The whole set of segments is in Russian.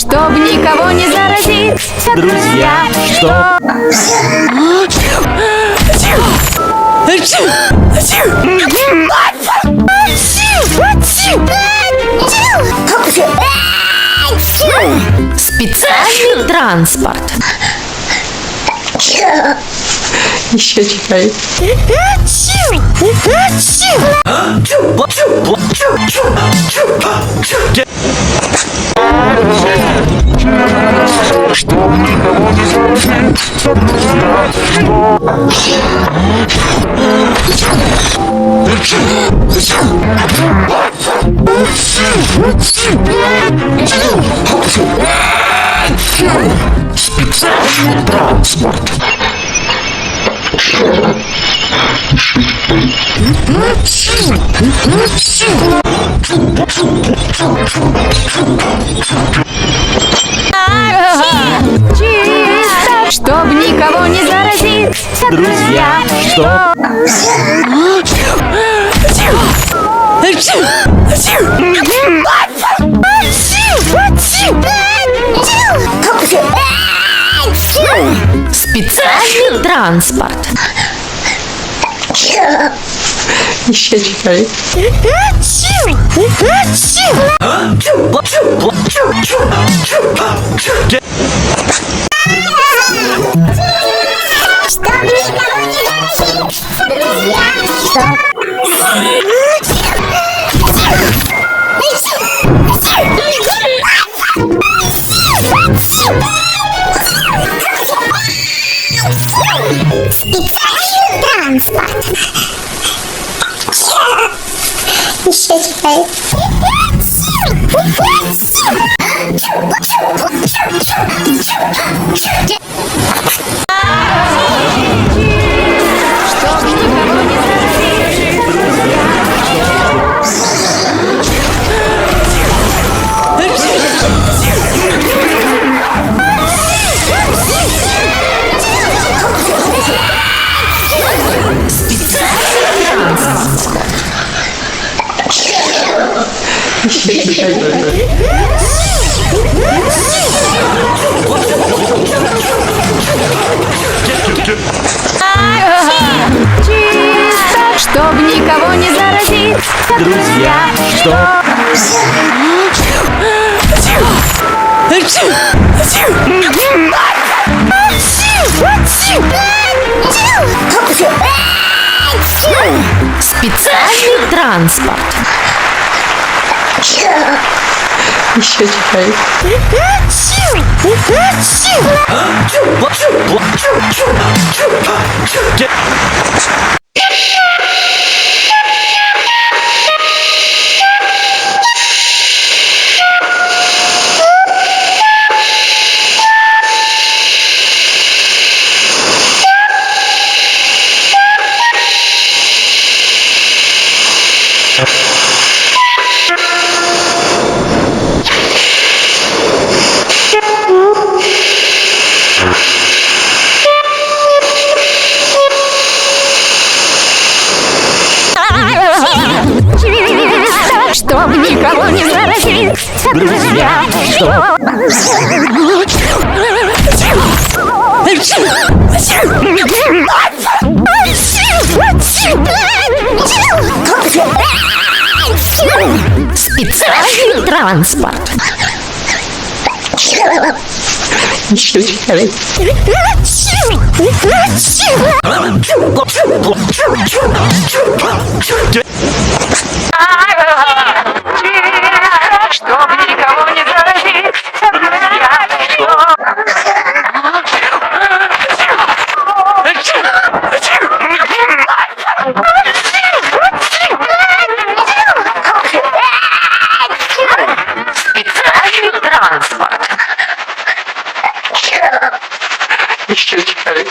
Чтоб никого не заразить, Друзья, что? Специальный транспорт. Еще читай. Чтоб никого не заразить, специальный транспорт. Чисто, чтоб никого не заразить, Друзья, что? Специальный транспорт. Еще читай. Чтоб никого не заразить, друзья, специальный транспорт. Еще читай. Чтоб никого не заразить, Еще читай. чисто, чтоб никого не заразить, Друзья, что? Специальный транспорт. Еще читай. Чисто, чтоб никого не заразить, Друзья, что? Специальный транспорт. Еще читай. Чтоб никого не заразить, специальный транспорт. Еще читай.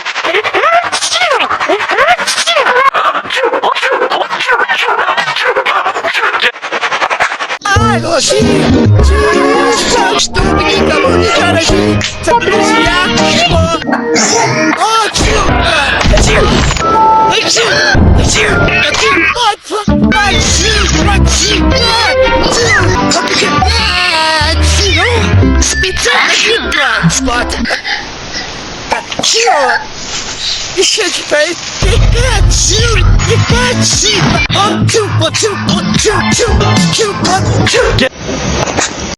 Чтоб никого не заразить, друзья, специально. транспорт. Черт! Еще теперь Пикачу! Пикачу! Он тупо, тупо, тупо, тупо, тупо.